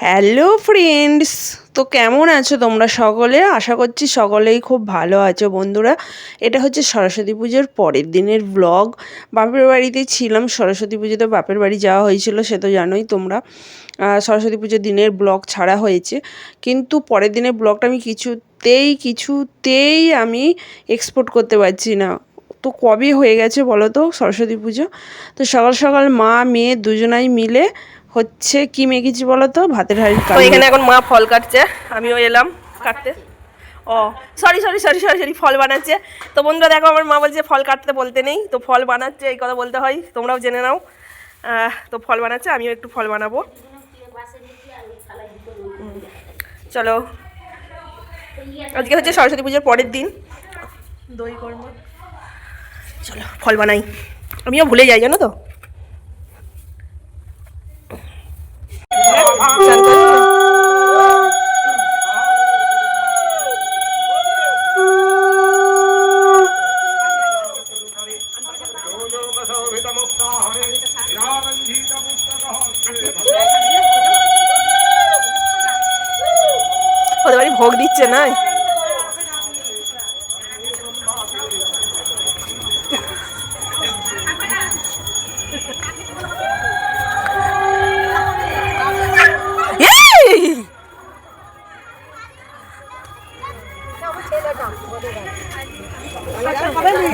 Hello friends, তো কেমন আছো তোমরা সকলে? আশা করছি সকলেই খুব ভালো আছো বন্ধুরা। এটা হচ্ছে সরস্বতী পুজোর পরের দিনের ব্লগ। বাপের বাড়িতে ছিলাম, সরস্বতী পুজোতে বাপের বাড়ি যাওয়া হয়েছিল, সে তো জানোই তোমরা। সরস্বতী পুজোর দিনের ব্লগ ছাড়া হয়েছে, কিন্তু পরের দিনের ব্লগটা আমি কিছুতেই আমি এক্সপোর্ট করতে পারছি না। তো কবে হয়ে গেছে বলো তো সরস্বতী পুজো? তো সকাল সকাল মা মেয়ে দুজনাই মিলে হচ্ছে কি মেখেছি বলো তো, ভাতের হাঁড়ির তো কালি। এখানে এখন মা ফল কাটছে, আমিও এলাম কাটতে। ও sorry sorry sorry sorry sorry ফল বানাচ্ছে। তো বন্ধুরা দেখো, আমার মা বলছে ফল কাটতে বলতে নেই, তো ফল বানাচ্ছে, এই কথা বলতে হয়, তোমরাও জেনে নাও। তো ফল বানাচ্ছে, আমিও একটু ফল বানাবো। চলো, আজকে হচ্ছে সরস্বতী পুজোর পরের দিন, দই কর্ম। চলো ফল বানাই, আমিও ভুলে যাই জানো তো। ওদের বাড়ি ভোগ দিচ্ছে না।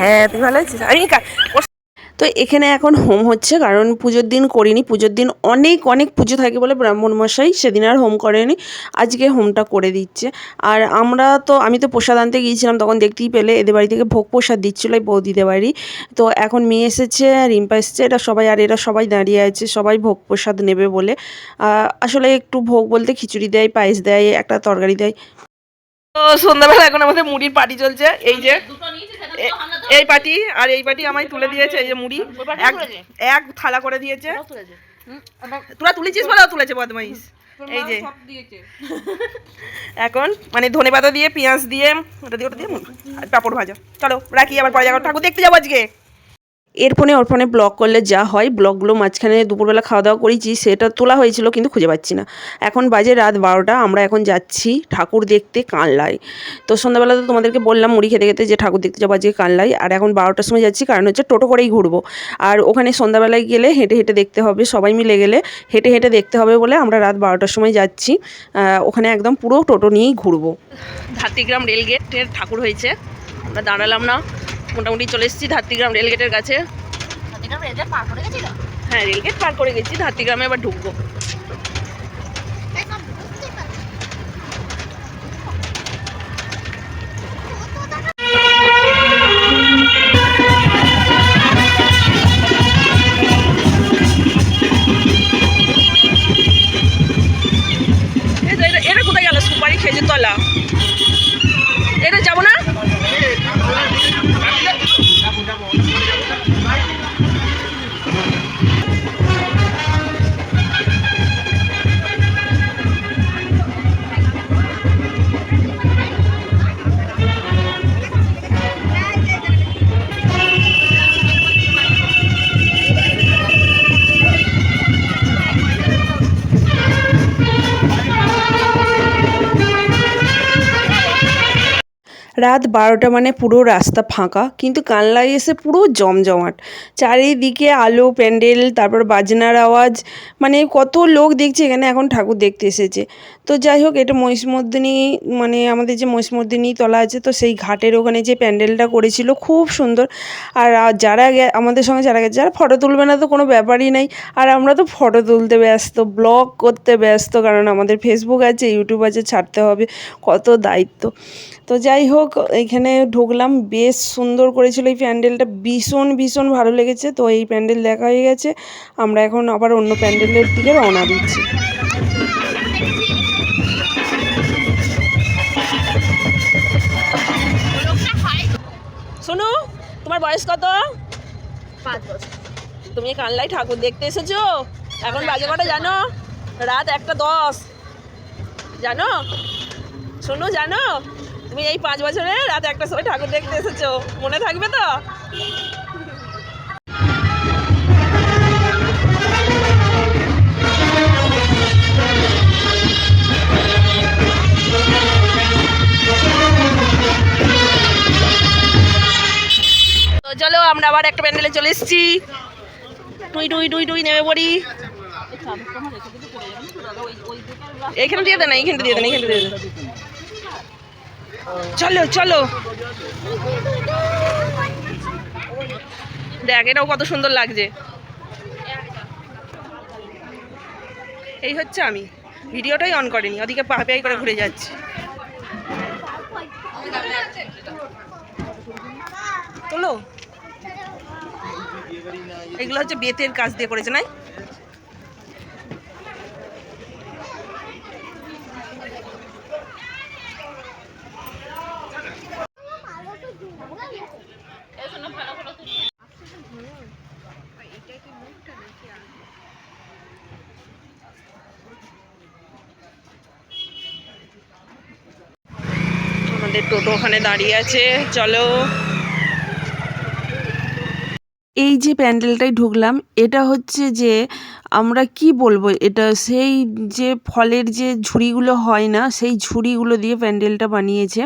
হ্যাঁ তুই ভালো আছিস? তো এখানে এখন হোম হচ্ছে, কারণ পুজোর দিন করিনি। পুজোর দিন অনেক অনেক পুজো থাকে বলে ব্রাহ্মণমশাই সেদিন আর হোম করেনি, আজকে হোমটা করে দিচ্ছে। আর আমি তো প্রসাদ আনতে গিয়েছিলাম, তখন দেখতেই পেলে এদের বাড়ি থেকে ভোগ প্রসাদ দিচ্ছিলো, এই বৌদিদের বাড়ি। তো এখন মেয়ে এসেছে, রিম্পা এসেছে, এরা সবাই দাঁড়িয়ে আছে, সবাই ভোগ প্রসাদ নেবে বলে। আসলে একটু ভোগ বলতে খিচুড়ি দেয়, পায়েস দেয়, একটা তরকারি দেয়। তো সন্ধ্যাবেলা এখন আমাদের মুড়ির পার্টি চলছে, এই যে এই পার্টি আর এই পার্টি আমায় তুলে দিয়েছে, এই যে মুড়ি এক থালা করে দিয়েছে। তোরা তুলেছিস বলে তুলেছে বদমাইশ। এই যে এখন মানে ধনেপাতা দিয়ে, পেঁয়াজ দিয়ে, ওটা দিয়ে পাঁপড় ভাজা। চলো রাখি, আবার পরে যাবো, ঠাকুর দেখতে যাবো আজকে। ওর ফোনে ব্লগ করলে যা হয়, ব্লগগুলো মাঝখানে দুপুরবেলা খাওয়া দাওয়া করেছি, সেটা তোলা হয়েছিল কিন্তু খুঁজে পাচ্ছি না। এখন বাজে রাত 12টা, আমরা এখন যাচ্ছি ঠাকুর দেখতে কানলায়। তো সন্ধ্যাবেলা তো তোমাদেরকে বললাম মুড়ি খেতে খেতে যে ঠাকুর দেখতে যাবো আজকে কানলায়, আর এখন 12টার সময় যাচ্ছি, কারণ হচ্ছে টোটো করেই ঘুরবো। আর ওখানে সন্ধ্যাবেলায় গেলে হেঁটে হেঁটে দেখতে হবে, সবাই মিলে গেলে হেঁটে হেঁটে দেখতে হবে বলে আমরা রাত 12টার সময় যাচ্ছি। ওখানে একদম পুরো টোটো নিয়েই ঘুরবো। ধাত্রীগ্রাম রেলগেটের ঠাকুর হয়েছে, আমরা দাঁড়ালাম না, মোটামুটি চলে এসেছি ধাত্রীগ্রাম রেলগেটের কাছে। হ্যাঁ রেলগেট পার করে গেছি, ধাত্রীগ্রামে এবার ঢুকবো। এটা কোথায় গেল? সুপারি খেজুর তলা, এটা যাবো না। রাত 12টা মানে পুরো রাস্তা ফাঁকা, কিন্তু কানলায় এসে পুরো জমজমাট। চারিদিকে আলো, প্যান্ডেল, তারপর বাজনার আওয়াজ, মানে কত লোক দেখছে এখানে এখন ঠাকুর দেখতে এসেছে। তো যাই হোক, এটা মহিষমর্দিনী, মানে আমাদের যে মহিষমর্দিনী তলা আছে, তো সেই ঘাটের ওখানে যে প্যান্ডেলটা করেছিল খুব সুন্দর। আর আমাদের সঙ্গে যারা গেছে, যারা ফটো তুলবে না তো কোনো ব্যাপারই নাই, আর আমরা তো ফটো তুলতে ব্যস্ত, ব্লগ করতে ব্যস্ত, কারণ আমাদের ফেসবুক আছে, ইউটিউব আছে, ছাড়তে হবে, কত দায়িত্ব। তো যাই হোক, এখানে ঢুকলাম, বেশ সুন্দর করেছিল এই প্যান্ডেলটা, ভীষণ ভীষণ ভালো লেগেছে। তো এই প্যান্ডেল দেখা হয়ে গেছে, আমরা এখন আবার অন্য প্যান্ডেলের দিকে রওনা দিচ্ছি। শোনো, তোমার বয়স কত? 5 বছর। তুমি কানলায় ঠাকুর দেখতে এসেছো? এখন বাজে কটা জানো? রাত 1:10 জানো? শোনো জানো, তুমি এই 5 বছরে রাত 1টার সময় ঠাকুর দেখতে এসেছো, মনে থাকবে তো? আমরা আবার একটা প্যান্ডেলে চলে এসেছি। টুই টুই টুই টুই নেমে পড়ি। এইখানে দিয়ে দেন, এইখানটা দিয়ে দেন, এইখানটা দিয়ে দেন। চলো চলো, দেখ এটাও কত সুন্দর লাগছে। এই হচ্ছে আমি ভিডিওটাই অন করিনি, ওদিকে পাহাই করে ঘুরে যাচ্ছি। তোলো, এগুলো হচ্ছে বেতের কাজ দিয়ে করেছে না? আমাদের টোটো ওখানে দাঁড়িয়ে আছে, চলো। এই যে প্যান্ডেলটায় ঢুকলাম, এটা হচ্ছে যে আমরা কি বলবো, এটা সেই যে ফলের যে ঝুড়িগুলো হয় না, সেই ঝুড়িগুলো দিয়ে প্যান্ডেলটা বানিয়েছে।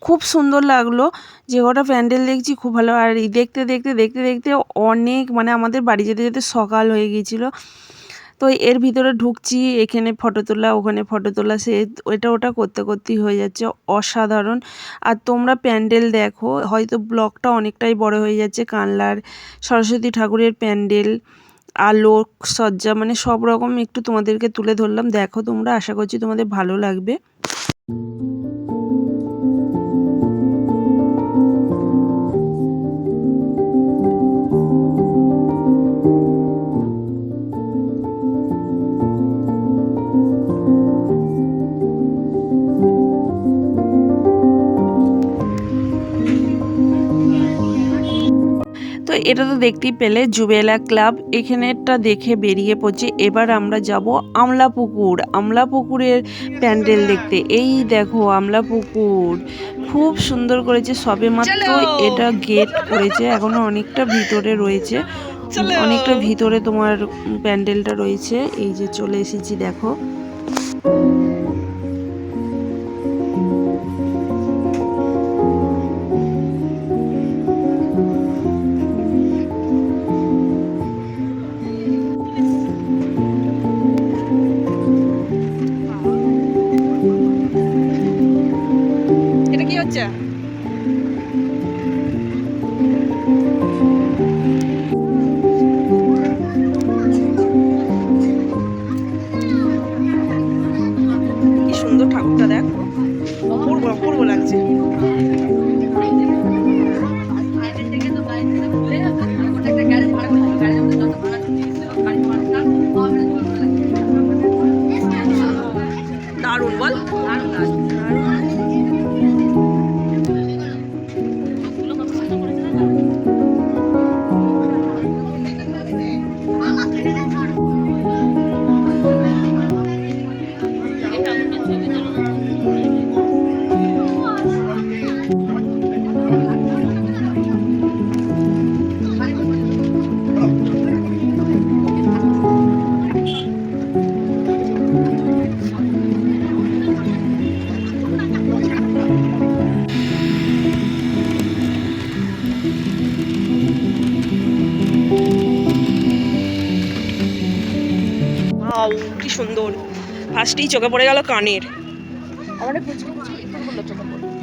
খুব সুন্দর লাগলো, যে কটা প্যান্ডেল দেখছি খুব ভালো। আর দেখতে দেখতে দেখতে দেখতে অনেক, মানে আমাদের বাড়ি যেতে যেতে সকাল হয়ে গিয়েছিলো। তো এর ভিতরে ঢুকছি, এখানে ফটো তোলা, ওখানে ফটো তোলা, সে এটা ওটা করতে করতেই হয়ে যাচ্ছে। অসাধারণ। আর তোমরা প্যান্ডেল দেখো, হয়তো ব্লগটা অনেকটাই বড় হয়ে যাচ্ছে। কানলার সরস্বতী ঠাকুরের প্যান্ডেল, আলোক সজ্জা, মানে সব রকম একটু তোমাদেরকে তুলে ধরলাম। দেখো তোমরা, আশা করছি তোমাদের ভালো লাগবে। তো এটা তো দেখতেই পেলে জুবেলা ক্লাব, এখানেরটা দেখে বেরিয়ে পড়ছে। এবার আমরা যাব আমলাপুকুর, আমলাপুকুরের প্যান্ডেল দেখতে। এই দেখো আমলাপুকুর খুব সুন্দর করেছে, সবে মাত্র এটা গেট করেছে, এখনো অনেকটা ভিতরে রয়েছে, অনেকটা ভিতরে তোমার প্যান্ডেলটা রয়েছে। এই যে চলে এসেছি, দেখো। এটা কি হচ্ছে? কি সুন্দর ঠাকুরটা, দেখ অপূর্ব অপূর্ব লাগছে। দারুণ বল। কি সুন্দর। ফার্স্টেই চোখে পড়ে গেল কানের,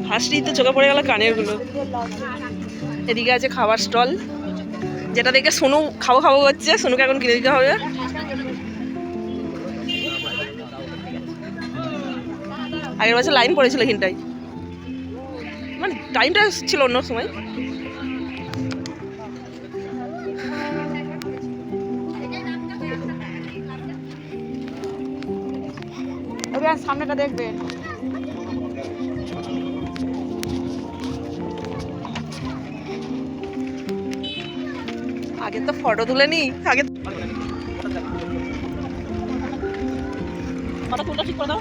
ফার্স্টেই তো চোখে পড়ে গেল কানের গুলো। এদিকে আছে খাবার স্টল, যেটা দেখে সোনু খাবো খাবো করছে, সোনুকে এখন কিনে দিতে হবে। আগের বছর লাইন পড়েছিল এখানটায়, মানে টাইমটা ছিল অন্য সময়। সামনেটা দেখবে। আগে তো ফটো তুলে নি, আগে মাথা তুলটা ঠিক করে দাও।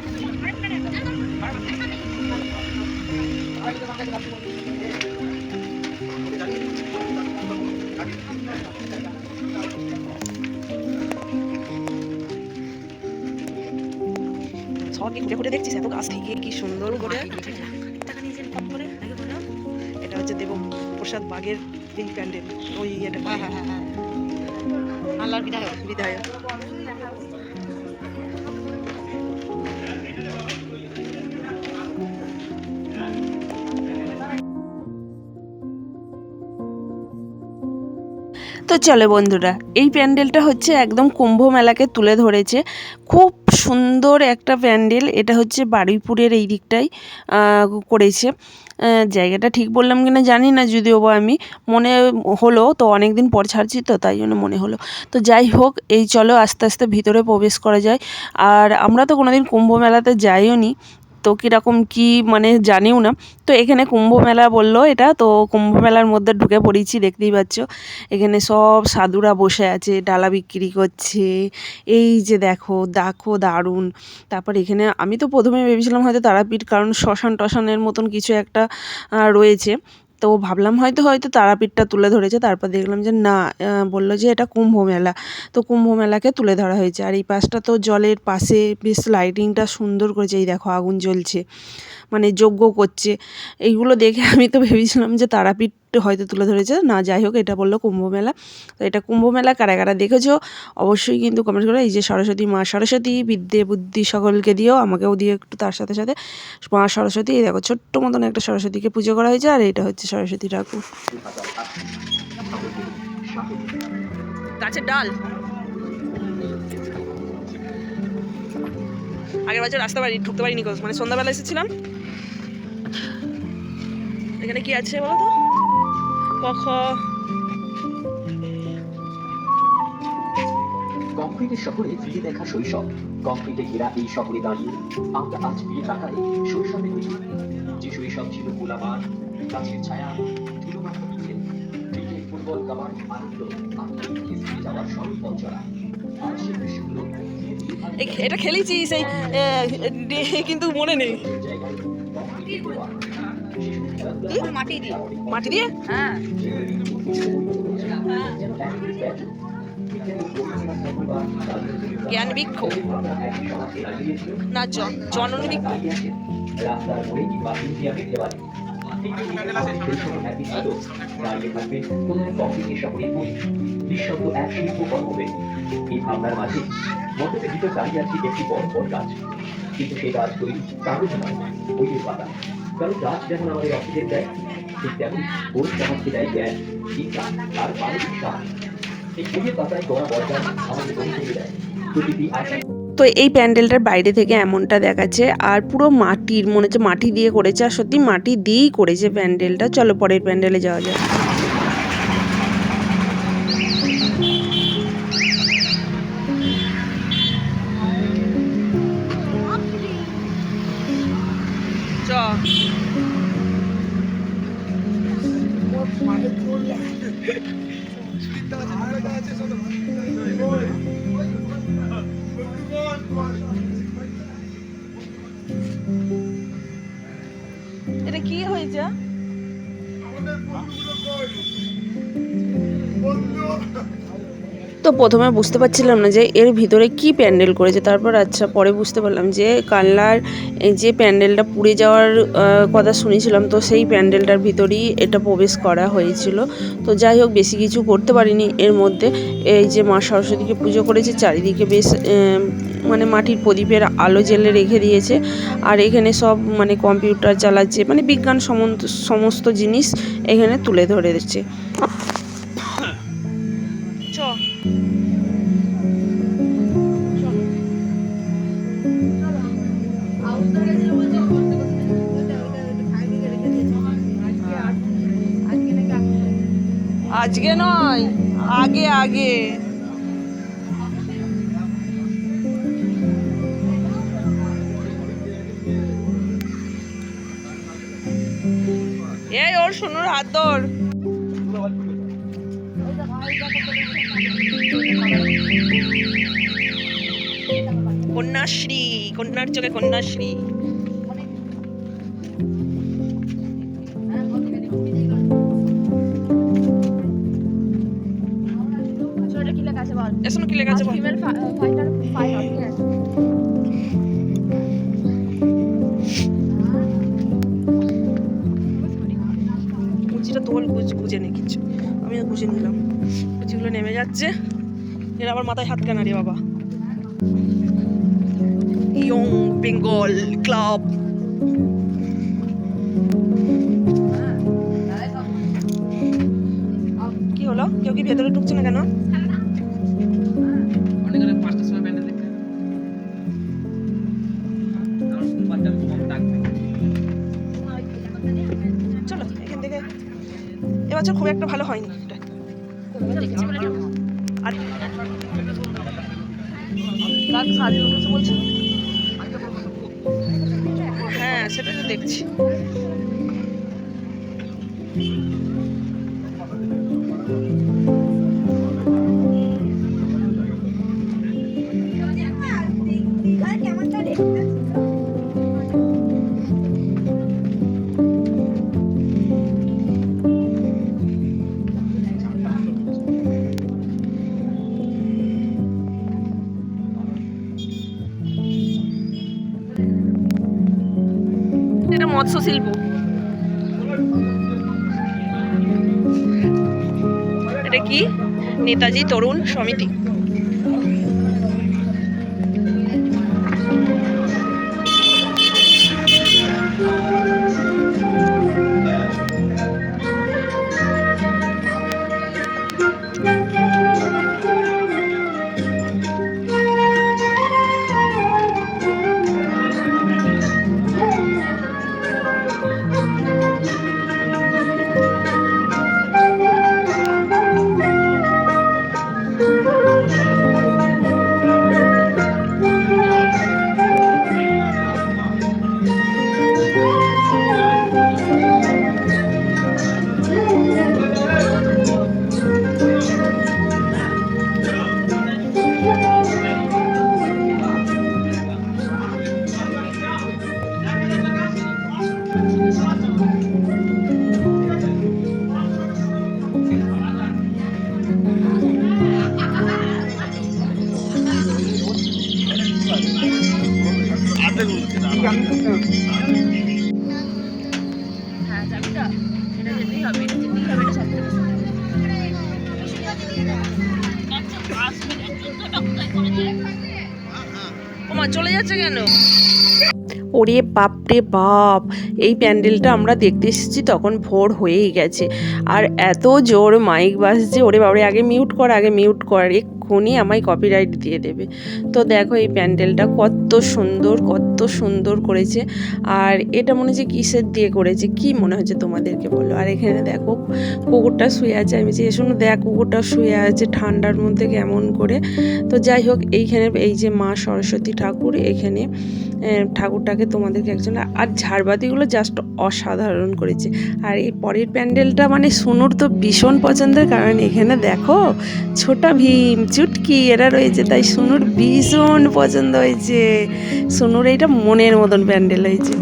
সবাই ঘুরে ঘুরে দেখছিস, এত গাছ থেকে কি সুন্দর করে। এটা হচ্ছে দেবপ্রসাদ বাগের এই প্যান্ডেল ওই ইয়েটা হ্যাঁ হ্যাঁ হ্যাঁ হ্যাঁ আল্লাহর বিদায় হোক। বিদায়। তো চলো বন্ধুরা, এই প্যান্ডেলটা হচ্ছে একদম কুম্ভ মেলাকে তুলে ধরেছে। খুব সুন্দর একটা প্যান্ডেল। এটা হচ্ছে বারুইপুরের এই দিকটাই করেছে। জায়গাটা ঠিক বললাম কিনা জানি না, যদিও বা আমি মনে হলো তো, অনেক দিন পর ছাড়ছি তো তাই জন্য মনে হলো। তো যাই হোক, এই চলো আস্তে আস্তে ভিতরে প্রবেশ করা যায়। আর আমরা তো কোনোদিন কুম্ভ মেলাতে যাইও নি, তো কীরকম কী মানে জানিও না। তো এখানে কুম্ভ মেলা বললো এটা, তো কুম্ভ মেলার মধ্যে ঢুকে পড়েছি, দেখতেই পাচ্ছ। এখানে সব সাধুরা বসে আছে, ডালা বিক্রি করছে। এই যে দেখো দেখো দারুণ। তারপর এখানে আমি তো প্রথমে ভেবেছিলাম হয়তো তারাপীঠ, কারণ শ্মশান টশানের মতন কিছু একটা রয়েছে, তো ভাবলাম হয়তো তারাপীঠটা তুলে ধরেছে। তারপর দেখলাম যে না, বললো যে এটা কুম্ভ মেলা। তো কুম্ভ মেলাকে তুলে ধরা হয়েছে। আর এই পাশটা তো জলের পাশে বেশ লাইটিংটা সুন্দর করেছে। এই দেখো আগুন জ্বলছে, মানে যজ্ঞ করছে। এইগুলো দেখে আমি তো ভেবেছিলাম যে তারাপীঠ হয়তো তুলে ধরেছে, না যাই হোক এটা বললো কুম্ভ মেলা। তো এটা কুম্ভ মেলা কারা কারা দেখেছো অবশ্যই কিন্তু কমেন্ট করো। এই যে সরস্বতী, মা সরস্বতী বিদ্যে বুদ্ধি সকলকে দিও, আমাকেও দিও একটু। তার সাথে সাথে মা সরস্বতী, এই দেখো ছোট্ট মতন একটা সরস্বতীকে পুজো করা হয়েছে। আর এটা হচ্ছে সরস্বতী ঠাকুর। গাছের ডাল। আগের বছর রাস্তা বাড়ি ঢুকতে পারিনি, মানে সন্ধ্যাবেলা এসেছিলাম। এখানে কি আছে বলো তো? পখ। কংক্রিটের শহরে ফিরে দেখা শৈশব। কংক্রিটে ঘেরা এই শহরে দাঁড়িয়ে আমরা আজ ফিরে তাকাই শৈশবে যে শৈশব ছিল খোলা মাঠ, গাছের ছায়া, ধুলোমাখা বিকেল, ক্রিকেট, ফুটবল, কাবাডি, আনন্দ, আত্মীয় ফিরে যাওয়ার সবই পথ চলা। আর সে দৃশ্যগুলো এটা খেলেছি সেই, কিন্তু মনে নেই। জায়গায় কংক্রিটের দেওয়া মাটি দিয়ে। মাটি দিয়ে? হ্যাঁ জ্ঞান বৃক্ষ না জনন বৃক্ষ। রাস্তার মোড়ে কিংবা মিউজিয়ামের দেওয়ালে দাঁড়িয়ে থাকবে কোন কংক্রিটের শহরের বই, নিঃশব্দ এক শিল্প কর্মবে। এই ভাবনার মাঝে মধ্যে ভিতর দাঁড়িয়ে আছে একটি বড় বড় গাছ, কিন্তু সেই গাছ তৈরি কাগজ নয়, বইয়ের পাতা। কারণ গাছ যেমন আমাদের অক্সিজেন দেয়, ঠিক তেমন বই সমাজকে দেয় জ্ঞান, চিন্তা আর মানসিক সাহায্য। এই বইয়ের পাতায় গড়া বর্গান আমাদের বই তৈরি দেয় প্রতিটি আশা। তো এই প্যান্ডেলটার বাইরে থেকে এমনটা দেখাচ্ছে, আর পুরো মাটির, মনে হচ্ছে মাটি দিয়ে করেছে, আর সত্যি মাটি দিয়েই করেছে প্যান্ডেলটা। চলো পরের প্যান্ডেলে যাওয়া যায়। এটা কি হয়েছে? তো প্রথমে বুঝতে পারছিলাম না যে এর ভিতরে কি প্যান্ডেল করেছে। তারপর আচ্ছা পরে বুঝতে পারলাম যে কানলার যে প্যান্ডেলটা পুড়ে যাওয়ার কথা শুনেছিলাম, তো সেই প্যান্ডেলটার ভিতরেই এটা প্রবেশ করা হয়েছিল। তো যাই হোক, বেশি কিছু করতে পারিনি এর মধ্যে। এই যে মা সরস্বতীকে পুজো করেছে, চারিদিকে বেশ মানে মাটির প্রদীপের আলো জ্বেলে রেখে দিয়েছে। আর এখানে সব মানে কম্পিউটার চালাচ্ছে, মানে বিজ্ঞান সমস্ত জিনিস এখানে তুলে ধরেছে। আজকে নয়, আগে আগে। এই ওর সোনুর হাত ধর। কন্যাশ্রী, কন্যার চোখে কন্যাশ্রী। এসনো কি লেখা আছে বল? Female fighter fighter. কুচিটা তোল, গুজে নেই কিছু। যাচ্ছে, এর আবার মাথায় হাত কেনা রে বাবা। Young Bengal club. কি হলো, কেউ কি ভেতরে ঢুকছে না কেন? চলো এখান থেকে, এবছর খুব একটা ভালো হয়নি এটা। আর কাক শাড়ি উঠেছে বলছিল, হ্যাঁ সেটা তো দেখছি। এটা মৎস্য শিল্প, এটা কি নেতাজি তরুণ সমিতি। ওমা চলে যাচ্ছে কেন? ওরে বাপ রে বাপ, এই প্যান্ডেলটা আমরা দেখতে এসেছি তখন ভোর হয়েই গেছে, আর এত জোর মাইক বাজছে, ওরে বাবারে আগে মিউট কর, আগে মিউট কর, এক্ষুনি আমায় কপিরাইট দিয়ে দেবে। তো দেখো এই প্যান্ডেলটা কত সুন্দর করেছে, আর এটা মনে হচ্ছে কিসের দিয়ে করেছে, কি মনে হচ্ছে তোমাদেরকে বলো। আর এখানে দেখো কুকুরটা শুয়ে আছে, আমি বলছি এসো না, দেখ কুকুরটা শুয়ে আছে ঠান্ডার মধ্যে কেমন করে। তো যাই হোক, এইখানে এই যে মা সরস্বতী ঠাকুর, এখানে ঠাকুরটাকে তোমাদেরকে একজন, আর ঝাড়বাতিগুলো জাস্ট অসাধারণ করেছে। আর এই পরের প্যান্ডেলটা মানে সোনুর তো ভীষণ পছন্দের, কারণ এখানে দেখো ছোটা ভীম, চুটকি এরা রয়েছে, তাই সোনুর ভীষণ পছন্দ হয়েছে। সোনুর এইটা মনের মতন প্যান্ডেল হয়েছে।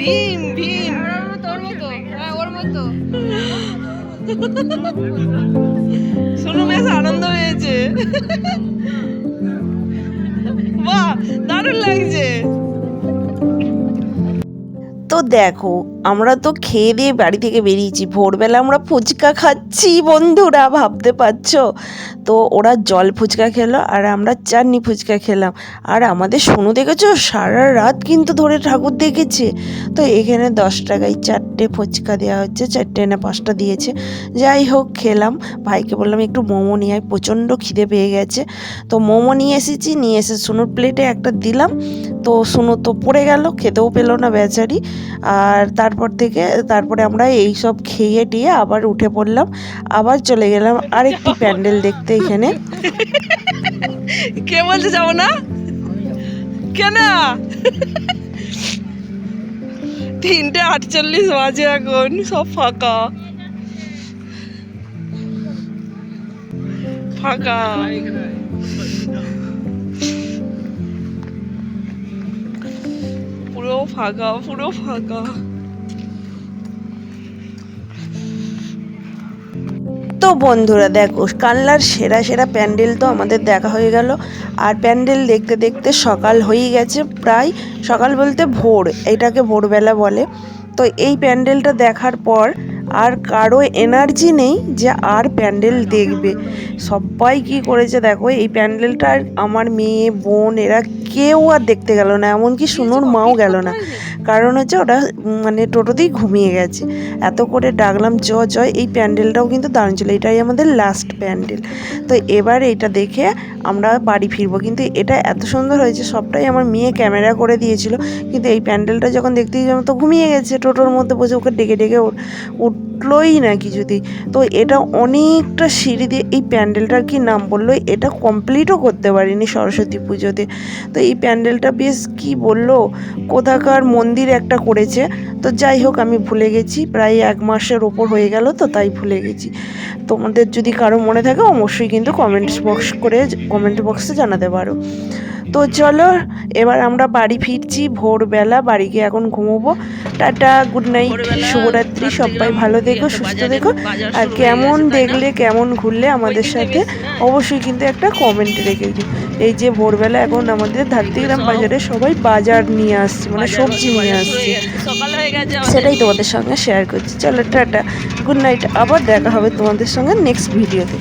ভীম ভীম তোর মতো, হ্যাঁ ওর মতো। শুনো বেশ আনন্দ হয়েছে, বাহ দারুণ লাগছে। তো দেখো আমরা তো খেয়ে দিয়ে বাড়ি থেকে বেরিয়েছি, ভোরবেলা আমরা ফুচকা খাচ্ছি বন্ধুরা, ভাবতে পারছো। তো ওরা জল ফুচকা খেলো আর আমরা চাটনি ফুচকা খেলাম। আর আমাদের সোনু দেখেছো সারা রাত কিন্তু ধরে ঠাকুর দেখেছে। তো এখানে 10 টাকায় 4টে ফুচকা দেওয়া হচ্ছে, 4টে না 5টা দিয়েছে। যাই হোক খেলাম, ভাইকে বললাম একটু মোমো নিয়ে আয়, প্রচণ্ড খিদে পেয়ে গেছে। তো মোমো নিয়ে এসেছি, নিয়ে এসে সোনুর প্লেটে একটা দিলাম। তো সোনু তো পড়ে গেল, খেতেও পেলো না বেচারি। আর তারপরে আমরা এই সব খেয়ে টিয়ে আবার উঠে পড়লাম, আবার চলে গেলাম আরেকটি প্যান্ডেল দেখতে। এখানে কে বলছে যাবো না কেন? 3:48 বাজে, এখন সব ফাঁকা ফাঁকা। পুরো ফাঁকা, পুরো ফাঁকা। তো বন্ধুরা দেখো, কানলার সেরা সেরা প্যান্ডেল তো আমাদের দেখা হয়ে গেল। আর প্যান্ডেল দেখতে দেখতে সকাল হয়েই গেছে, প্রায় সকাল বলতে ভোর, এটাকে ভোরবেলা বলে। তো এই প্যান্ডেলটা দেখার পর আর কারো এনার্জি নেই যে আর প্যান্ডেল দেখবে। সবাই কি করেছে দেখো, এই প্যান্ডেলটা আর আমার মেয়ে বোন এরা কেউ আর দেখতে গেল না, এমনকি সুনুর মাও গেল না। কারণ হচ্ছে ওটা মানে টোটোতেই ঘুমিয়ে গেছে। এত করে ডাকলাম জয়, এই প্যান্ডেলটাও কিন্তু দারুণ ছিল, এটাই আমাদের লাস্ট প্যান্ডেল। তো এবার এইটা দেখে আমরা বাড়ি ফিরবো। কিন্তু এটা এত সুন্দর হয়েছে, সবটাই আমার মেয়ে ক্যামেরা করে দিয়েছিল। কিন্তু এই প্যান্ডেলটা যখন দেখতে গেলাম তো ঘুমিয়ে গেছে, টোটোর মধ্যে বসে ওকে ডেকে ডেকে উঠলোই না কিছুতেই। তো এটা অনেকটা সিঁড়ি দিয়ে এই প্যান্ডেলটার কি নাম বললো, এটা কমপ্লিটও করতে পারিনি সরস্বতী পুজোতে। তো এই প্যান্ডেলটা বেশ কি বললো, কোথাকার মন্দির একটা করেছে। তো যাই হোক, আমি ভুলে গেছি, প্রায় 1 মাসের ওপর হয়ে গেল, তো তাই ভুলে গেছি। তোমাদের যদি কারো মনে থাকে অবশ্যই কিন্তু কমেন্ট বক্সে জানাতে পারো। তো চলো এবার আমরা বাড়ি ফিরছি ভোরবেলা, বাড়ি গিয়ে এখন ঘুমোবো। টাটা, গুড নাইট, শুভরাত্রি। সবাই ভালো দেখো, সুস্থ দেখো। আর কেমন দেখলে, কেমন ঘুরলে আমাদের সাথে অবশ্যই কিন্তু একটা কমেন্ট রেখে দিও। এই যে ভোরবেলা এখন আমাদের ধাত্রীগ্রাম বাজারে সবাই বাজার নিয়ে আসছে, মানে সবজি নিয়ে আসছে, সকাল হয়ে গেছে সেটাই তোমাদের সঙ্গে শেয়ার করছি। চলো টাটা, গুড নাইট, আবার দেখা হবে তোমাদের সঙ্গে নেক্সট ভিডিওতে।